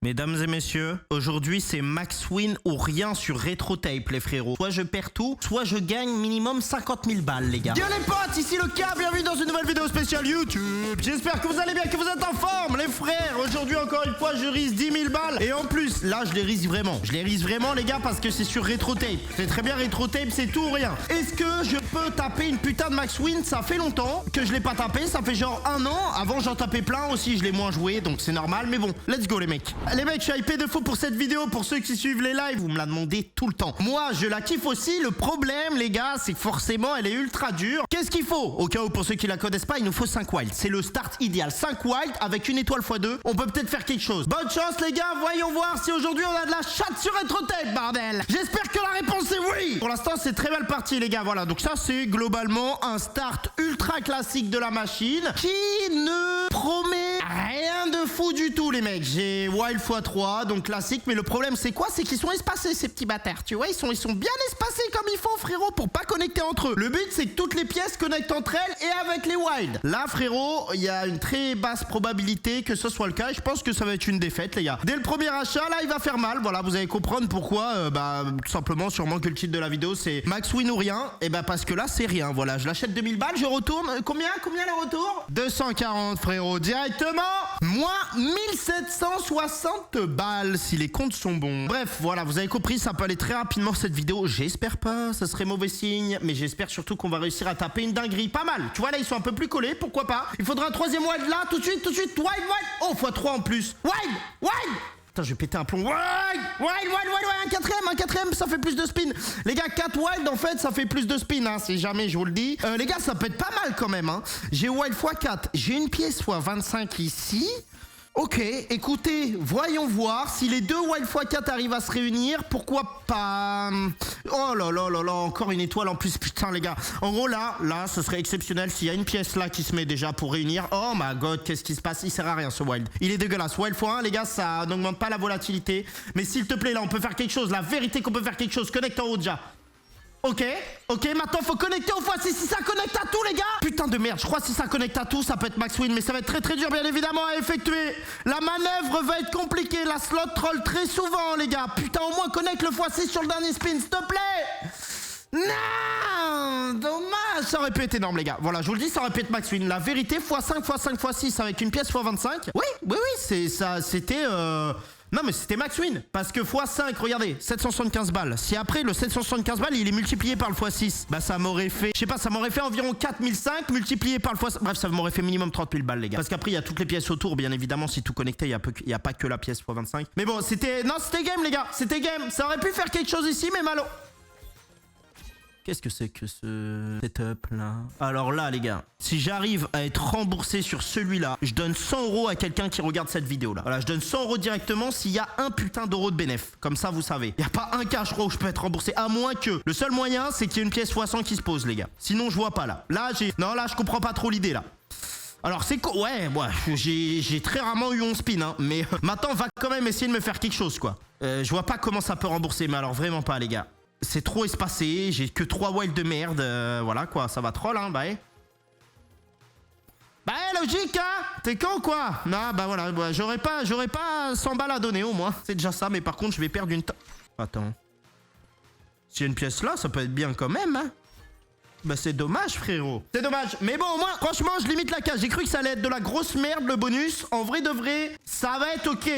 Mesdames et messieurs, aujourd'hui c'est max win ou rien sur RetroTape les frérots. Soit je perds tout, soit je gagne minimum 50 000 balles les gars. Yo les potes, ici le K, bienvenue dans une nouvelle vidéo spéciale YouTube. J'espère que vous allez bien, que vous êtes en forme les frères. Aujourd'hui encore une fois je risque 10 000 balles. Et en plus, là je les risque vraiment. Je les risque vraiment les gars parce que c'est sur RetroTape. C'est très bien RetroTape, c'est tout ou rien. Est-ce que je peux taper une putain de max win? Ça fait longtemps que je l'ai pas tapé, ça fait genre 1 an. Avant j'en tapais plein aussi, je l'ai moins joué donc c'est normal. Mais bon, let's go les mecs. Les mecs, je suis hypé de fou pour cette vidéo. Pour ceux qui suivent les lives, vous me la demandez tout le temps. Moi, je la kiffe aussi. Le problème, les gars, c'est que forcément, elle est ultra dure. Qu'est-ce qu'il faut? Au cas où, pour ceux qui la connaissent pas, il nous faut 5 wilds. C'est le start idéal. 5 wilds avec une étoile x2. On peut peut-être faire quelque chose. Bonne chance, les gars. Voyons voir si aujourd'hui, on a de la chatte sur RetroTape, bordel. J'espère que la réponse est oui. Pour l'instant, c'est très mal parti, les gars. Voilà. Donc ça, c'est globalement un start ultra classique de la machine qui ne promet rien de fou du tout, les mecs. J'ai wild x3, donc classique, mais le problème c'est quoi? C'est qu'ils sont espacés ces petits bâtards, tu vois, ils sont bien espacés comme il faut frérot pour pas connecter entre eux. Le but c'est que toutes les pièces connectent entre elles et avec les wilds. Là frérot, il y a une très basse probabilité que ce soit le cas et je pense que ça va être une défaite les gars. Dès le premier achat là il va faire mal, voilà vous allez comprendre pourquoi, tout simplement sûrement que le titre de la vidéo c'est max win ou rien, et parce que là c'est rien, voilà je l'achète 2000 balles, je retourne, combien le retour? 240 frérot, directement, moins 1760 balles si les comptes sont bons. Bref, voilà, vous avez compris, ça peut aller très rapidement cette vidéo. J'espère pas, ça serait mauvais signe, mais j'espère surtout qu'on va réussir à taper une dinguerie. Pas mal, tu vois là, ils sont un peu plus collés, pourquoi pas. Il faudra un troisième wild là, tout de suite, wild. Oh, x3 en plus. Wild. Putain, je vais péter un plomb. Wild, un quatrième, ça fait plus de spin. Les gars, 4 wild, en fait, ça fait plus de spin, hein, si jamais, je vous le dis. Les gars, ça peut être pas mal quand même, hein. J'ai wild x4, j'ai une pièce x25 ici. Ok, écoutez, voyons voir si les deux wild x4 arrivent à se réunir, pourquoi pas. Oh là là, encore une étoile en plus, putain les gars. En gros là, ce serait exceptionnel s'il y a une pièce là qui se met déjà pour réunir. Oh my god, qu'est-ce qui se passe? Il sert à rien ce wild. Il est dégueulasse. Wild x1, les gars, ça n'augmente pas la volatilité. Mais s'il te plaît, là, on peut faire quelque chose. La vérité qu'on peut faire quelque chose, connecte en haut déjà. Ok, maintenant faut connecter au x6 si ça connecte à tout les gars. Putain de merde, je crois que si ça connecte à tout ça peut être max win, mais ça va être très très dur bien évidemment à effectuer. La manœuvre va être compliquée, la slot troll très souvent les gars. Putain au moins connecte le x6 sur le dernier spin s'il te plaît. Non, dommage, ça aurait pu être énorme les gars. Voilà, je vous le dis, ça aurait pu être max win. La vérité, x5, x5, x6 avec une pièce x25. Oui, c'est ça, c'était non mais c'était max win. Parce que x5, regardez, 775 balles. Si après le 775 balles, il est multiplié par le x6, ça m'aurait fait, je sais pas, ça m'aurait fait environ 4005 multiplié par le x5. Bref, ça m'aurait fait minimum 30 000 balles les gars. Parce qu'après, il y a toutes les pièces autour, bien évidemment, si tout connecté, il y a pas que la pièce x25. Mais bon, c'était game les gars, c'était game. Ça aurait pu faire quelque chose ici, mais malo. Qu'est-ce que c'est que ce setup là? Alors là les gars, si j'arrive à être remboursé sur celui-là, je donne 100 € à quelqu'un qui regarde cette vidéo là. Voilà, je donne 100 € directement s'il y a un putain d'euros de bénéf. Comme ça vous savez. Il n'y a pas un cas je crois où je peux être remboursé. À moins que. Le seul moyen c'est qu'il y ait une pièce x100 qui se pose les gars. Sinon je vois pas là. Là je comprends pas trop l'idée là. Alors c'est quoi? Ouais, j'ai très rarement eu 11 spin hein. Mais maintenant on va quand même essayer de me faire quelque chose quoi. Je vois pas comment ça peut rembourser. Mais alors vraiment pas les gars. C'est trop espacé, j'ai que 3 wilds de merde, voilà quoi, ça va troll hein, logique hein. T'es con quoi? Non voilà, j'aurais pas 100 balles à donner au moins, c'est déjà ça, mais par contre je vais perdre une... Attends. S'il y a une pièce là, ça peut être bien quand même hein. C'est dommage frérot. C'est dommage. Mais bon au moins franchement je limite la case. J'ai cru que ça allait être de la grosse merde le bonus. En vrai de vrai ça va être ok.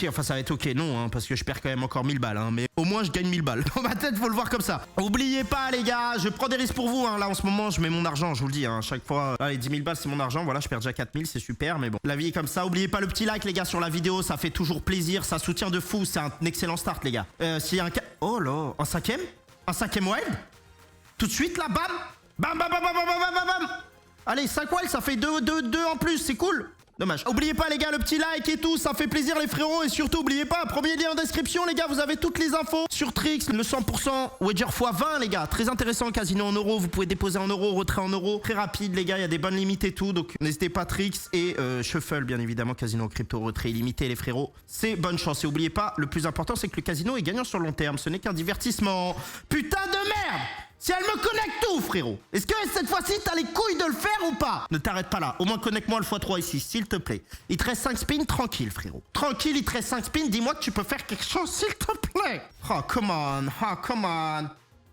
Enfin ça va être ok non hein, parce que je perds quand même encore 1000 balles hein, mais au moins je gagne 1000 balles. Dans ma tête faut le voir comme ça. Oubliez pas les gars, je prends des risques pour vous hein. Là en ce moment je mets mon argent, je vous le dis hein. Chaque fois les 10 000 balles c'est mon argent. Voilà je perds déjà 4000, c'est super. Mais bon la vie est comme ça. Oubliez pas le petit like les gars sur la vidéo. Ça fait toujours plaisir, ça soutient de fou. C'est un excellent start les gars. S'il y a un... Oh là, un cinquième wild. Tout de suite là, bam. Allez, 5 wilds, ça fait 2 en plus, c'est cool. Dommage. Oubliez pas les gars, le petit like et tout, ça fait plaisir les frérots. Et surtout, oubliez pas, premier lien en description les gars, vous avez toutes les infos sur Trix, le 100% wager x20 les gars. Très intéressant, casino en euros, vous pouvez déposer en euros, retrait en euros. Très rapide les gars, il y a des bonnes limites et tout. Donc n'hésitez pas Trix et Shuffle bien évidemment, casino crypto, retrait illimité les frérots. C'est bonne chance. Et oubliez pas, le plus important c'est que le casino est gagnant sur le long terme. Ce n'est qu'un divertissement. Putain de merde. Si elle me connecte tout, frérot. Est-ce que cette fois-ci, t'as les couilles de le faire ou pas? Ne t'arrête pas là. Au moins, connecte-moi le x3 ici, s'il te plaît. Il te reste 5 spins, tranquille, frérot. Tranquille, il te reste 5 spins. Dis-moi que tu peux faire quelque chose, s'il te plaît. Oh, come on. Oh, come on.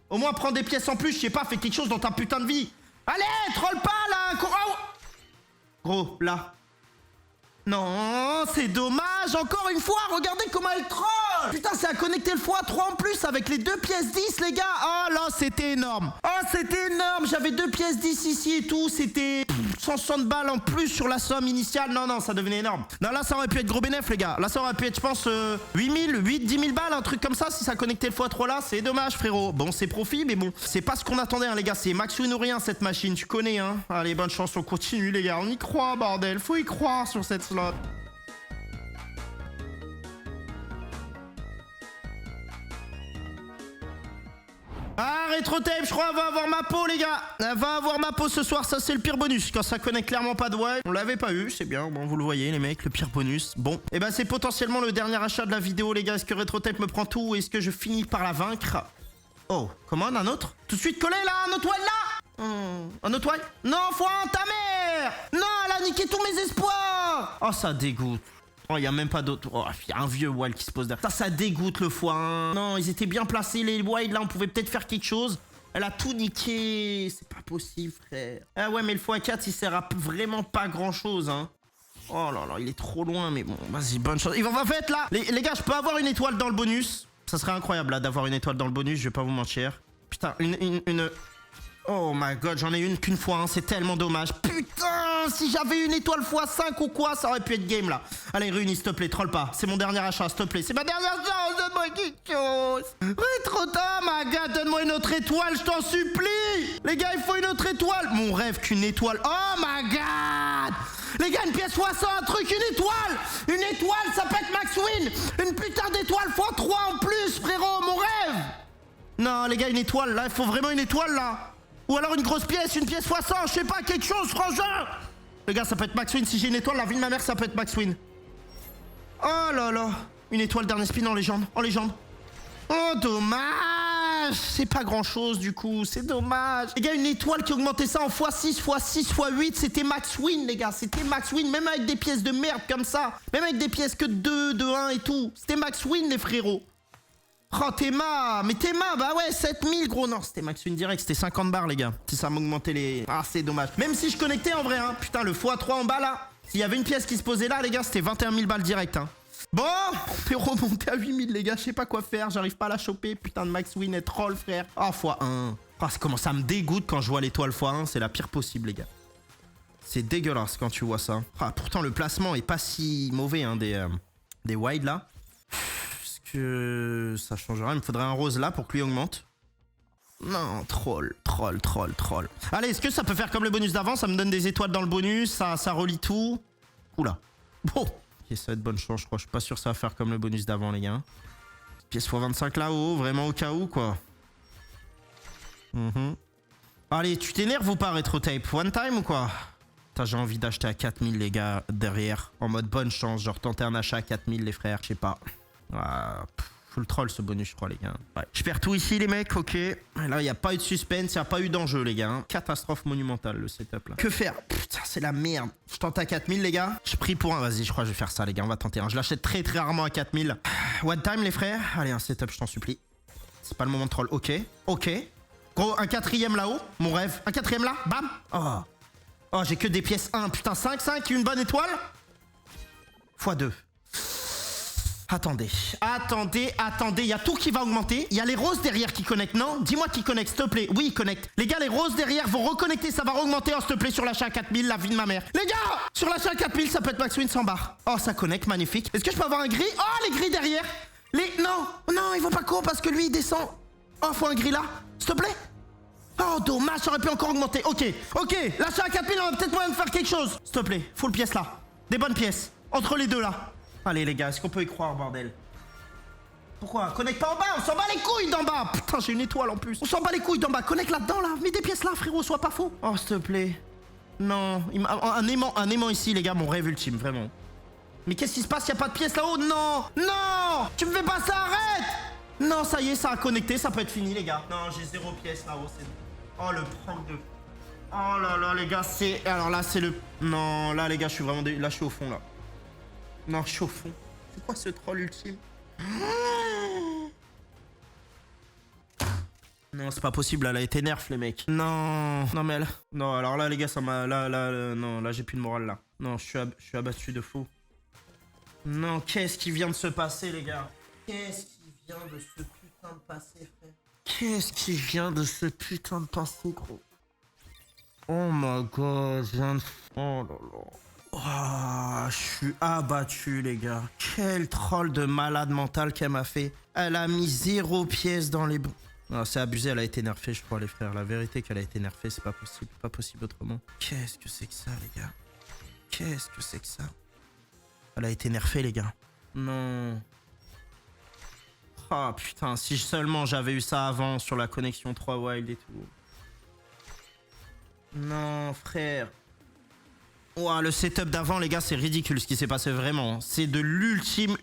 Au moins, prends des pièces en plus. Je sais pas, fais quelque chose dans ta putain de vie. Allez, troll pas, là. Oh. Gros, là. Non, c'est dommage. Encore une fois, regardez comment elle troll. Putain, c'est à connecter le x3 en plus avec les 2 pièces 10, les gars. Oh là, c'était énorme. Oh, c'était énorme. J'avais 2 pièces 10 ici et tout. C'était 160 balles en plus sur la somme initiale. Non, ça devenait énorme. Non, là, ça aurait pu être gros bénéf, les gars. Là, ça aurait pu être, je pense, 10 000 balles, un truc comme ça. Si ça connectait le x3 là, c'est dommage, frérot. Bon, c'est profit, mais bon, c'est pas ce qu'on attendait, hein, les gars. C'est max win ou rien, cette machine. Tu connais, hein. Allez, bonne chance, on continue, les gars. On y croit, bordel. Faut y croire sur cette slot. Ah, RetroTape, je crois, elle va avoir ma peau, les gars. Elle va avoir ma peau ce soir, ça c'est le pire bonus. Quand ça connecte clairement pas de wild, on l'avait pas eu, c'est bien. Bon, vous le voyez, les mecs, le pire bonus. Bon, et ben c'est potentiellement le dernier achat de la vidéo, les gars. Est-ce que RetroTape me prend tout ou est-ce que je finis par la vaincre? Oh, comment, un autre? Tout de suite collé là, un autre wild là. Un autre wild? Non, foin, ta mère. Non, elle a niqué tous mes espoirs. Oh, ça dégoûte. Oh, il n'y a même pas d'autre. Oh, il y a un vieux wild qui se pose derrière. Ça dégoûte le foin. Non, ils étaient bien placés, les wilds. Là, on pouvait peut-être faire quelque chose. Elle a tout niqué. C'est pas possible, frère. Ah ouais, mais le x4, il sert à vraiment pas grand-chose, hein. Oh là là, il est trop loin, mais bon, vas-y, bonne chance. Il va fait là. Les gars, je peux avoir une étoile dans le bonus. Ça serait incroyable, là, d'avoir une étoile dans le bonus. Je vais pas vous mentir. Putain, une... Oh my god, j'en ai une qu'une fois, hein. C'est tellement dommage. Putain, si j'avais une étoile x5 ou quoi, ça aurait pu être game là. Allez, Runi, s'il te plaît, troll pas. C'est mon dernier achat, s'il te plaît. C'est ma dernière chance, donne-moi quelque chose. RetroTape, ma gars, donne-moi une autre étoile, je t'en supplie. Les gars, il faut une autre étoile. Mon rêve qu'une étoile. Oh my god. Les gars, une pièce x100, un truc, une étoile. Une étoile, ça peut être max win. Une putain d'étoile x3 en plus, frérot, mon rêve. Non, les gars, une étoile, là, il faut vraiment une étoile, là. Ou alors une grosse pièce, une pièce x100, je sais pas, quelque chose, frangin. Les gars, ça peut être max win. Si j'ai une étoile, la vie de ma mère, ça peut être max win. Oh là là. Une étoile dernier spin en légende. En légende. Oh, dommage. C'est pas grand chose, du coup. C'est dommage. Les gars, une étoile qui augmentait ça en x6, x6, x8, c'était max win, les gars. C'était max win, même avec des pièces de merde comme ça. Même avec des pièces que 2, 2, 1 et tout. C'était max win, les frérots. Oh, Théma, mais Théma, bah ouais, 7000, gros. Non, c'était max win direct, c'était 50 barres, les gars. Si ça m'augmentait les... Ah, c'est dommage. Même si je connectais en vrai, hein. Putain, le x3 en bas, là. S'il y avait une pièce qui se posait là, les gars, c'était 21 000 balles direct, hein. Bon, on est remonté à 8000, les gars. Je sais pas quoi faire, j'arrive pas à la choper. Putain de max win et troll, frère. Oh, x1. Oh, comment ça me dégoûte quand je vois l'étoile x1. C'est la pire possible, les gars. C'est dégueulasse quand tu vois ça. Ah, pourtant, le placement est pas si mauvais, hein, des wild, là. Que ça changera. Il me faudrait un rose là pour que lui augmente. Non, troll. Allez, est-ce que ça peut faire comme le bonus d'avant? Ça me donne des étoiles dans le bonus, ça relie tout. Oula. Bon. Ok, ça va être bonne chance, je crois. Je suis pas sûr que ça va faire comme le bonus d'avant, les gars. Pièce x25 là-haut, vraiment au cas où, quoi. Allez, tu t'énerves ou pas, RetroTape? One time ou quoi? Putain, j'ai envie d'acheter à 4000, les gars, derrière. En mode bonne chance, genre tenter un achat à 4000, les frères. Je sais pas. Ah, full troll ce bonus, je crois, les gars. Ouais. Je perds tout ici, les mecs, ok. Et là, il n'y a pas eu de suspense, il n'y a pas eu d'enjeu, les gars. Hein. Catastrophe monumentale, le setup, là. Que faire? Putain, c'est la merde. Je tente à 4000, les gars. Je prie pour un. Vas-y, je crois que je vais faire ça, les gars. On va tenter un. Je l'achète très, très rarement à 4000. One time, les frères. Allez, un setup, je t'en supplie. C'est pas le moment de troll. Ok. Gros, un quatrième là-haut. Mon rêve. Un quatrième là. Bam. Oh, j'ai que des pièces 1. Putain, 5, une bonne étoile. x2. Attendez, il y a tout qui va augmenter. Il y a les roses derrière qui connectent, non? Dis-moi qui connecte, s'il te plaît. Oui, ils connectent. Les gars, les roses derrière vont reconnecter, ça va augmenter, s'il te plaît, sur l'achat à 4000, la vie de ma mère. Les gars, sur l'achat à 4000, ça peut être max win 100 barres. Oh, ça connecte, magnifique. Est-ce que je peux avoir un gris? Oh, les gris derrière. Non, il vaut pas court parce que lui, il descend. Oh, faut un gris là, s'il te plaît. Oh, dommage, ça aurait pu encore augmenter. Ok, l'achat à 4000, on a peut-être moyen de faire quelque chose. S'il te plaît, full pièce là. Des bonnes pièces. Entre les deux là. Allez les gars, est-ce qu'on peut y croire, bordel? Pourquoi? Connecte pas en bas, on s'en bat les couilles d'en bas. Putain, j'ai une étoile en plus. On s'en bat les couilles d'en bas, connecte là-dedans là. Mets des pièces là, frérot, sois pas faux. Oh, s'il te plaît. Non, un aimant ici, les gars, mon rêve ultime, vraiment. Mais qu'est-ce qui se passe? Y a pas de pièces là-haut? Non, tu me fais pas ça, arrête. Non, ça y est, ça a connecté, ça peut être fini, les gars. Non, j'ai 0 pièce là-haut. Oh, le prank de... Oh là là, les gars, c'est... Alors là, c'est le... Non, là, les gars, je suis vraiment... Là, je suis au fond, là. Non, je suis au fond. C'est quoi ce troll ultime? Non, c'est pas possible, elle a été nerf, les mecs. Non, non, mais elle... Non, alors là, les gars, ça m'a... Là, non, là, j'ai plus de morale, là. Non, je suis abattu de fou. Non, qu'est-ce qui vient de se passer, les gars? Qu'est-ce qui vient de se putain de passer, frère? Qu'est-ce qui vient de se putain de passer, gros? Oh my god, je viens de... Oh là là. Oh, je suis abattu, les gars. Quel troll de malade mental qu'elle m'a fait. Elle a mis 0 pièce dans les... Non, c'est abusé, elle a été nerfée, je crois, les frères. La vérité qu'elle a été nerfée, c'est pas possible. Pas possible autrement. Qu'est-ce que c'est que ça, les gars? Qu'est-ce que c'est que ça? Elle a été nerfée, les gars. Non. Ah, putain, si seulement j'avais eu ça avant sur la connexion 3 Wild et tout. Non, frère. Ouah, le setup d'avant, les gars, c'est ridicule ce qui s'est passé vraiment. C'est de l'ultime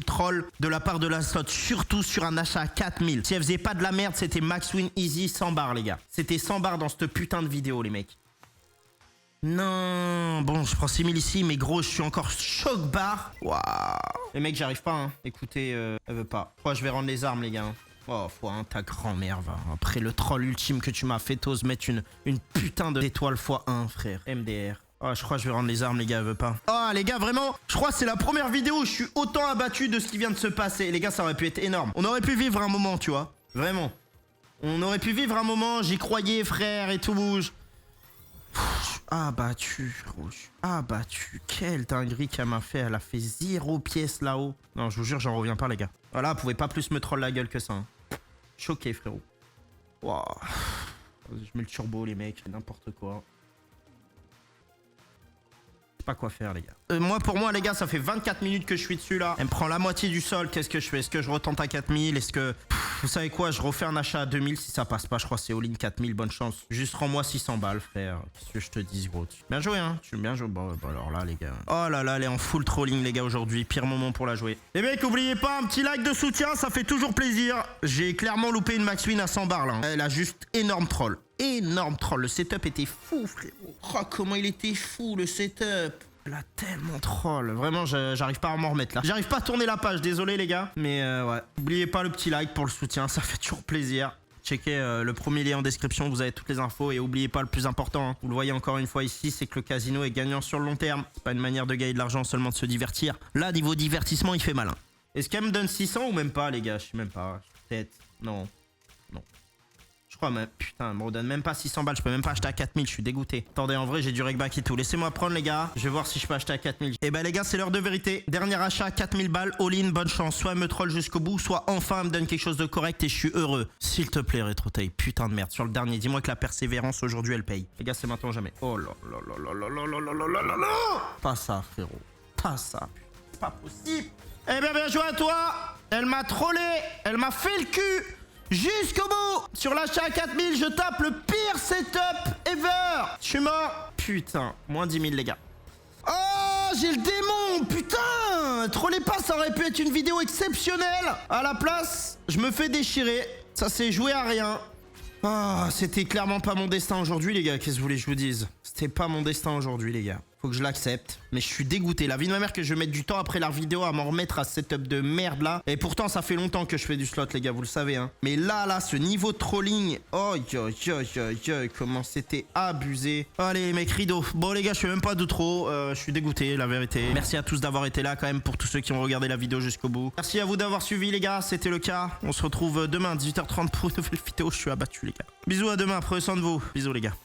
troll de la part de la slot. Surtout sur un achat à 4000. Si elle faisait pas de la merde, c'était max win easy 100 barres, les gars. C'était 100 barres dans cette putain de vidéo, les mecs. Non, bon, je prends 6000 ici, mais gros, je suis encore choc barre. Waouh. Les mecs, j'arrive pas, hein. Écoutez, elle veut pas. Je crois que je vais rendre les armes, les gars. Oh, faut hein, ta grand-mère, va. Après le troll ultime que tu m'as fait, t'oses mettre une putain d'étoile x1, frère. MDR. Oh, je crois que je vais rendre les armes, les gars, elle veut pas. Oh, les gars, vraiment, je crois que c'est la première vidéo où je suis autant abattu de ce qui vient de se passer. Les gars, ça aurait pu être énorme. On aurait pu vivre un moment, tu vois. Vraiment. On aurait pu vivre un moment, j'y croyais, frère, et tout bouge. Abattu, gros. Abattu. Quelle dinguerie qu'elle m'a fait. Elle a fait 0 pièce là-haut. Non, je vous jure, j'en reviens pas, les gars. Voilà, elle pouvait pas plus me troll la gueule que ça. Hein. Choqué, frérot. Wow. Je mets le turbo, les mecs. N'importe quoi. Pas quoi faire, les gars. Pour moi, les gars, ça fait 24 minutes que je suis dessus, là. Elle me prend la moitié du sol. Qu'est-ce que je fais? Est-ce que je retente à 4000? Est-ce que... vous savez quoi? Je refais un achat à 2000 si ça passe pas. Je crois que c'est all-in 4000. Bonne chance. Juste rends-moi 600 balles, frère. Qu'est-ce que je te dis, gros? Bien joué, hein? Tu bien joué. Bon, alors là, les gars. Oh là là, elle est en full trolling, les gars, aujourd'hui. Pire moment pour la jouer. Les mecs, oubliez pas, un petit like de soutien. Ça fait toujours plaisir. J'ai clairement loupé une max win à 100 barres, là. Hein. Elle a juste énorme troll. Énorme troll. Le setup était fou, frérot. Oh, comment il était fou, le setup. Elle a tellement troll. Vraiment, j'arrive pas à m'en remettre là. J'arrive pas à tourner la page. Désolé, les gars. Mais ouais. N'oubliez pas le petit like pour le soutien. Ça fait toujours plaisir. Checkez le premier lien en description. Vous avez toutes les infos. Et n'oubliez pas le plus important. Hein. Vous le voyez encore une fois ici. C'est que le casino est gagnant sur le long terme. C'est pas une manière de gagner de l'argent, seulement de se divertir. Là, niveau divertissement, il fait malin. Est-ce qu'elle me donne 600 ou même pas, les gars? Je sais même pas. Peut-être. Non. Non. Je crois même, putain, elle me redonne même pas 600 balles, je peux même pas acheter à 4000, je suis dégoûté. Attendez, en vrai, j'ai du regback et tout. Laissez-moi prendre, les gars. Je vais voir si je peux acheter à 4000. Et bah, les gars, c'est l'heure de vérité. Dernier achat, 4000 balles, all-in, bonne chance. Soit elle me troll jusqu'au bout, soit enfin elle me donne quelque chose de correct et je suis heureux. S'il te plaît, RetroTape, putain de merde. Sur le dernier, dis-moi que la persévérance aujourd'hui, elle paye. Les gars, c'est maintenant ou jamais. Oh là là là là là là là là là là là là. Pas ça, frérot. Pas ça. C'est pas possible. Eh bien, bien joué à toi. Elle m'a trollé. Elle m'a fait le cul. Jusqu'au bout. Sur l'achat à 4000, je tape le pire setup ever. Je suis mort. Putain, moins 10 000, les gars. Oh, j'ai le démon. Putain, trollez pas, ça aurait pu être une vidéo exceptionnelle. À la place, je me fais déchirer. Ça s'est joué à rien. Ah, c'était clairement pas mon destin aujourd'hui, les gars. Qu'est-ce que vous voulez que je vous dise? C'était pas mon destin aujourd'hui, les gars. Faut que je l'accepte. Mais je suis dégoûté. La vie de ma mère que je vais mettre du temps après la vidéo à m'en remettre à ce setup de merde là. Et pourtant, ça fait longtemps que je fais du slot, les gars, vous le savez, hein. Mais là, ce niveau de trolling. Oh, comment c'était abusé. Allez, mec, rideau. Bon, les gars, je fais même pas de trop. Je suis dégoûté, la vérité. Merci à tous d'avoir été là, quand même, pour tous ceux qui ont regardé la vidéo jusqu'au bout. Merci à vous d'avoir suivi, les gars. C'était le cas. On se retrouve demain, 18h30 pour une nouvelle vidéo. Je suis abattu, les gars. Bisous à demain. Prenez soin de vous. Bisous, les gars.